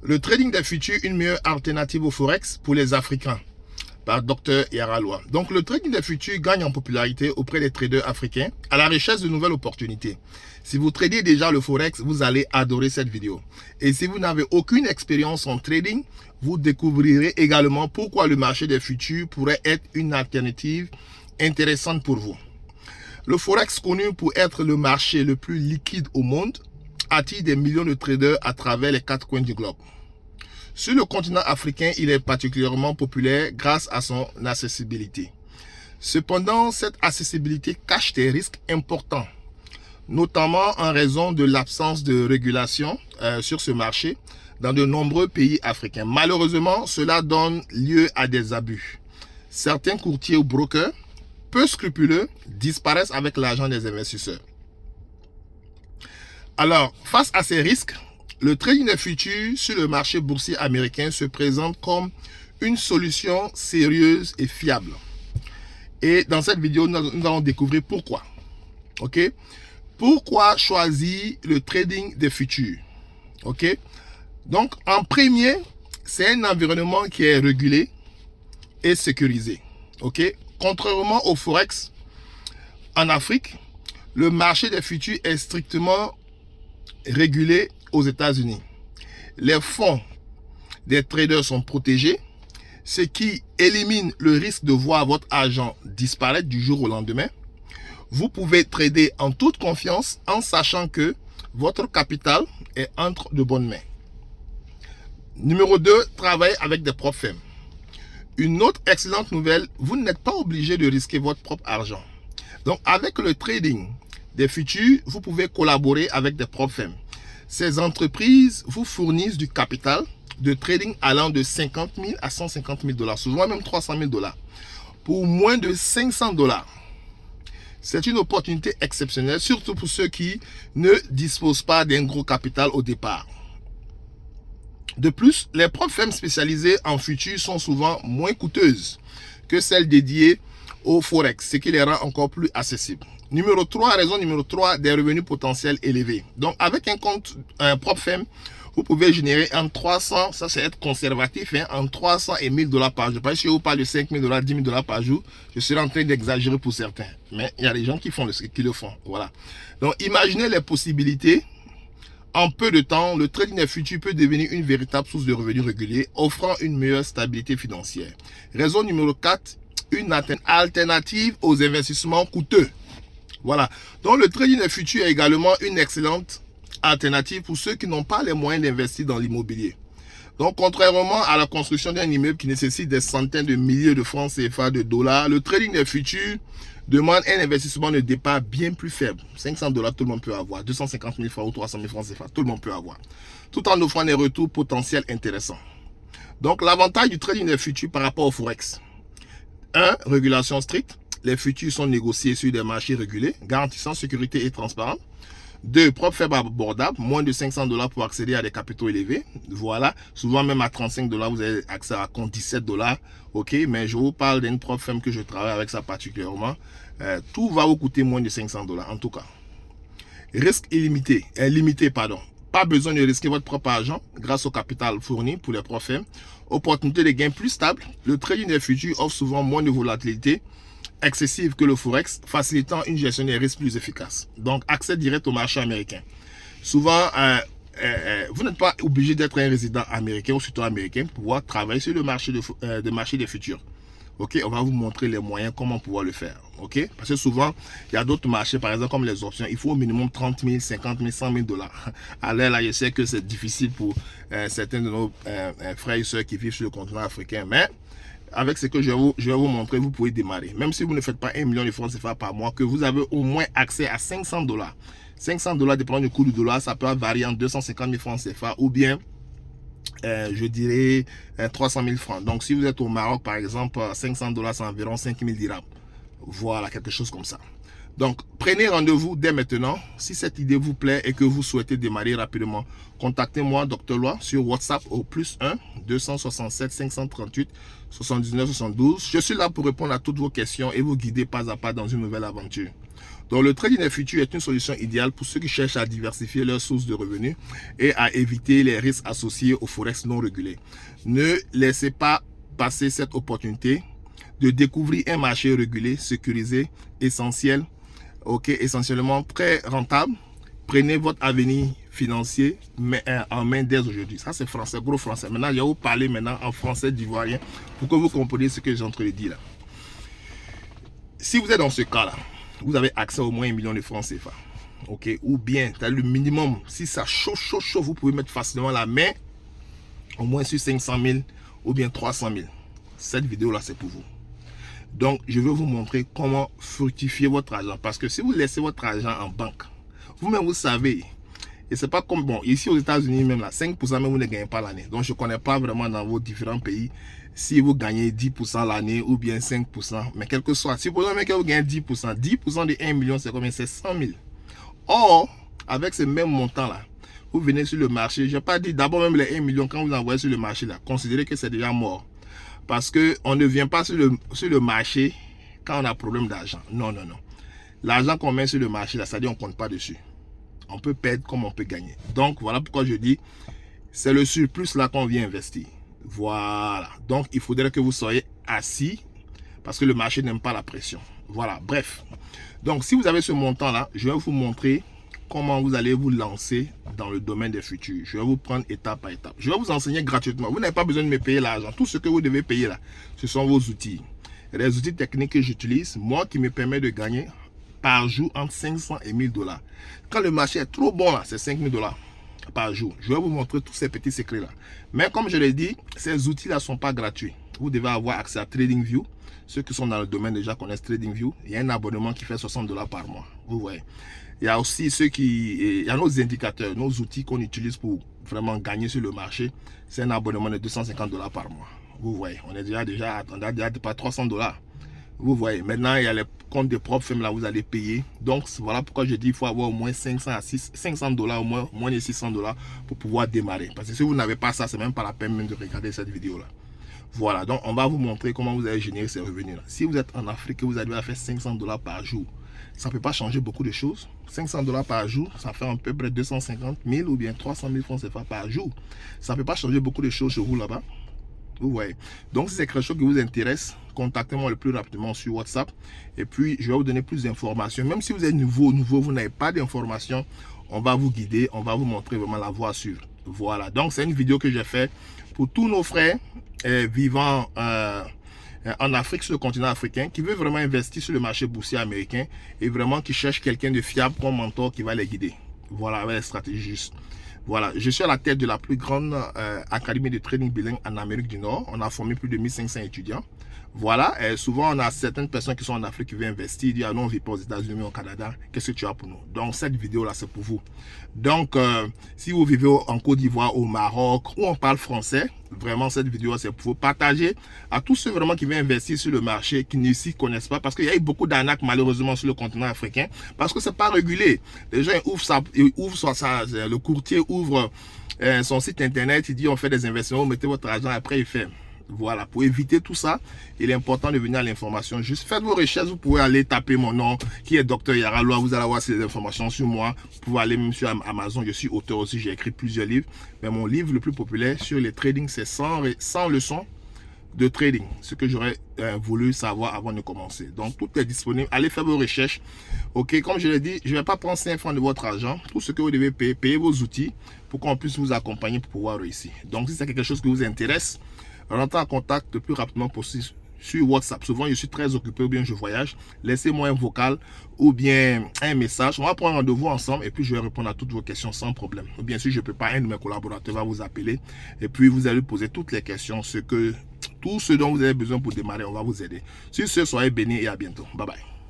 Le trading des futurs, une meilleure alternative au Forex pour les Africains, par Dr Yaraloa. Donc, le trading des futurs gagne en popularité auprès des traders africains à la recherche de nouvelles opportunités. Si vous tradez déjà le Forex, vous allez adorer cette vidéo. Et si vous n'avez aucune expérience en trading, vous découvrirez également pourquoi le marché des futurs pourrait être une alternative intéressante pour vous. Le Forex, connu pour être le marché le plus liquide au monde, attire des millions de traders à travers les 4 coins du globe. Sur le continent africain, il est particulièrement populaire grâce à son accessibilité. Cependant, cette accessibilité cache des risques importants, notamment en raison de l'absence de régulation sur ce marché dans de nombreux pays africains. Malheureusement, cela donne lieu à des abus. Certains courtiers ou brokers, peu scrupuleux, disparaissent avec l'argent des investisseurs. Alors, face à ces risques, le trading des futurs sur le marché boursier américain se présente comme une solution sérieuse et fiable. Et dans cette vidéo, nous allons découvrir pourquoi. Ok? Pourquoi choisir le trading des futurs? Ok? Donc, en premier, c'est un environnement qui est régulé et sécurisé. Ok? Contrairement au Forex, en Afrique, le marché des futurs est strictement régulé aux États-Unis. Les fonds des traders sont protégés, ce qui élimine le risque de voir votre argent disparaître du jour au lendemain. Vous pouvez trader en toute confiance en sachant que votre capital est entre de bonnes mains. Numéro 2, travailler avec des propres firmes. Une autre excellente nouvelle, vous n'êtes pas obligé de risquer votre propre argent. Donc avec le trading des futurs, vous pouvez collaborer avec des propres firmes. Ces entreprises vous fournissent du capital de trading allant de 50 000 à 150 000 $, souvent même 300 000 $, pour moins de 500 $. C'est une opportunité exceptionnelle, surtout pour ceux qui ne disposent pas d'un gros capital au départ. De plus, les propres firmes spécialisées en futurs sont souvent moins coûteuses que celles dédiées au Forex, ce qui les rend encore plus accessibles. Raison numéro 3, des revenus potentiels élevés. Donc, avec un compte propre firme, vous pouvez générer entre 300, ça c'est être conservatif, entre 300 et 1000 $ par jour. Parce que si je vous parle de 5 000 $, 10 000 $ par jour, je serai en train d'exagérer pour certains. Mais il y a des gens qui le font. Voilà. Donc, imaginez les possibilités. En peu de temps, le trading des futurs peut devenir une véritable source de revenus réguliers, offrant une meilleure stabilité financière. Raison numéro 4, une alternative aux investissements coûteux. Voilà. Donc, le trading des futurs est également une excellente alternative pour ceux qui n'ont pas les moyens d'investir dans l'immobilier. Donc, contrairement à la construction d'un immeuble qui nécessite des centaines de milliers de francs CFA, de dollars, le trading des futurs demande un investissement de départ bien plus faible. 500 $, tout le monde peut avoir. 250 000 francs ou 300 000 francs CFA, tout le monde peut avoir. Tout en offrant des retours potentiels intéressants. Donc, l'avantage du trading des futurs par rapport au Forex. 1. Régulation stricte. Les futurs sont négociés sur des marchés régulés, garantissant sécurité et transparence. 2. Propre faible abordable, moins de 500 $ pour accéder à des capitaux élevés. Voilà, souvent même à 35 $, vous avez accès à compte 17 $. Ok, mais je vous parle d'une propre firme que je travaille avec ça particulièrement. Tout va vous coûter moins de 500 $ en tout cas. Risque limité. Pas besoin de risquer votre propre argent grâce au capital fourni pour les propres firmes. Opportunité de gains plus stable. Le trading des futurs offre souvent moins de volatilité excessive que le Forex, facilitant une gestion des risques plus efficace. Donc, accès direct au marché américain. Souvent, vous n'êtes pas obligé d'être un résident américain ou citoyen américain pour pouvoir travailler sur le marché des futurs. Ok, on va vous montrer les moyens, comment pouvoir le faire. Ok, parce que souvent, il y a d'autres marchés, par exemple, comme les options. Il faut au minimum 30 000, 50 000, 100 000 $. Alors là, je sais que c'est difficile pour certains de nos frères et sœurs qui vivent sur le continent africain, mais avec ce que je vais vous montrer, vous pouvez démarrer. Même si vous ne faites pas 1 million de francs CFA par mois, que vous avez au moins accès à 500 $. 500 $, dépendant du coût du dollar, ça peut varier entre 250 000 francs CFA ou bien, je dirais, 300 000 francs. Donc, si vous êtes au Maroc, par exemple, 500 $, c'est environ 5 000 dirhams. Voilà, quelque chose comme ça. Donc, prenez rendez-vous dès maintenant. Si cette idée vous plaît et que vous souhaitez démarrer rapidement, contactez-moi, Dr Loa, sur WhatsApp au +1 267 538 79 72. Je suis là pour répondre à toutes vos questions et vous guider pas à pas dans une nouvelle aventure. Donc, le trading des futurs est une solution idéale pour ceux qui cherchent à diversifier leurs sources de revenus et à éviter les risques associés au forex non régulé. Ne laissez pas passer cette opportunité de découvrir un marché régulé, sécurisé, essentiel, essentiellement très rentable. Prenez votre avenir financier en main dès aujourd'hui. Ça, c'est français, gros français. Maintenant, je vais vous parler maintenant en français d'ivoirien pour que vous compreniez ce que j'ai en train de dire là. Si vous êtes dans ce cas-là, vous avez accès au moins 1 million de francs CFA. Ou bien, tu as le minimum. Si ça chaud, vous pouvez mettre facilement la main au moins sur 500 000 ou bien 300 000. Cette vidéo-là, c'est pour vous. Donc, je vais vous montrer comment fructifier votre argent. Parce que si vous laissez votre argent en banque, vous-même, vous savez, et c'est pas comme, bon, ici aux États-Unis, même là, 5% même, vous ne gagnez pas l'année. Donc, je ne connais pas vraiment dans vos différents pays si vous gagnez 10% l'année ou bien 5%. Mais quel que soit, si vous voulez que vous gagnez 10%, 10% de 1 million, c'est combien? C'est 100 000. Or, avec ce même montant-là, vous venez sur le marché, je n'ai pas dit d'abord même les 1 million, quand vous envoyez sur le marché, là, considérez que c'est déjà mort. Parce qu'on ne vient pas sur le marché quand on a problème d'argent. Non, non, non. L'argent qu'on met sur le marché, là, ça dit on ne compte pas dessus. On peut perdre comme on peut gagner. Donc, voilà pourquoi je dis, c'est le surplus là qu'on vient investir. Voilà. Donc, il faudrait que vous soyez assis parce que le marché n'aime pas la pression. Voilà. Bref. Donc, si vous avez ce montant-là, je vais vous montrer comment vous allez vous lancer dans le domaine des futurs. Je vais vous prendre étape par étape. Je vais vous enseigner gratuitement. Vous n'avez pas besoin de me payer l'argent. Tout ce que vous devez payer là, ce sont vos outils. Les outils techniques que j'utilise, moi, qui me permet de gagner par jour entre 500 et 1000 $. Quand le marché est trop bon là, c'est 5000 $ par jour. Je vais vous montrer tous ces petits secrets là. Mais comme je l'ai dit, ces outils là ne sont pas gratuits. Vous devez avoir accès à TradingView. Ceux qui sont dans le domaine déjà connaissent TradingView. Il y a un abonnement qui fait 60 $ par mois. Vous voyez. Il y a aussi ceux il y a nos indicateurs, nos outils qu'on utilise pour vraiment gagner sur le marché. C'est un abonnement de 250 $ par mois. Vous voyez, on a déjà pas 300 $. Vous voyez, maintenant il y a les comptes de propres firmes là, vous allez payer. Donc voilà pourquoi je dis il faut avoir au moins 500 $, au moins de 600 $ pour pouvoir démarrer. Parce que si vous n'avez pas ça, c'est même pas la peine même de regarder cette vidéo là. Voilà, donc on va vous montrer comment vous allez générer ces revenus là. Si vous êtes en Afrique et vous allez faire 500 $ par jour, ça ne peut pas changer beaucoup de choses. 500 $ par jour, ça fait à peu près 250 000 ou bien 300 000 francs CFA par jour. Ça ne peut pas changer beaucoup de choses chez vous là-bas. Vous voyez. Donc, si c'est quelque chose qui vous intéresse, contactez-moi le plus rapidement sur WhatsApp. Et puis, je vais vous donner plus d'informations. Même si vous êtes nouveau, vous n'avez pas d'informations, on va vous guider, on va vous montrer vraiment la voie à suivre. Voilà. Donc, c'est une vidéo que j'ai faite pour tous nos frères vivant en Afrique, sur le continent africain, qui veut vraiment investir sur le marché boursier américain et vraiment qui cherche quelqu'un de fiable comme mentor qui va les guider. Voilà, avec les stratégies justes. Voilà, je suis à la tête de la plus grande académie de trading bilingue en Amérique du Nord. On a formé plus de 1500 étudiants. Voilà, et souvent on a certaines personnes qui sont en Afrique qui veulent investir, ils disent, ah non, on ne vit pas aux États-Unis, mais au Canada, qu'est-ce que tu as pour nous? Donc cette vidéo-là, c'est pour vous. Donc, si vous vivez en Côte d'Ivoire, au Maroc, où on parle français, vraiment cette vidéo, c'est pour vous partager à tous ceux vraiment qui veulent investir sur le marché, qui ne s'y connaissent pas, parce qu'il y a eu beaucoup d'arnaques malheureusement sur le continent africain, parce que c'est pas régulé. Les gens le courtier ouvre son site internet, il dit on fait des investissements, vous mettez votre argent, après il fait. Voilà, pour éviter tout ça, il est important de venir à l'information. Juste faites vos recherches, vous pouvez aller taper mon nom, qui est Dr Yaraloa, vous allez avoir ces informations sur moi. Vous pouvez aller même sur Amazon, je suis auteur aussi, j'ai écrit plusieurs livres. Mais mon livre le plus populaire sur les trading, c'est 100 leçons de trading, ce que j'aurais voulu savoir avant de commencer. Donc tout est disponible, allez faire vos recherches. Ok, comme je l'ai dit, je ne vais pas prendre 5 francs de votre argent. Tout ce que vous devez payer, payez vos outils pour qu'on puisse vous accompagner pour pouvoir réussir. Donc si c'est quelque chose qui vous intéresse, rentrez en contact le plus rapidement possible sur WhatsApp. Souvent, je suis très occupé ou bien je voyage. Laissez-moi un vocal ou bien un message. On va prendre rendez-vous ensemble et puis je vais répondre à toutes vos questions sans problème. Ou bien si je ne peux pas, un de mes collaborateurs va vous appeler et puis vous allez poser toutes les questions, tout ce dont vous avez besoin pour démarrer, on va vous aider. Sur ce, soyez bénis et à bientôt. Bye bye.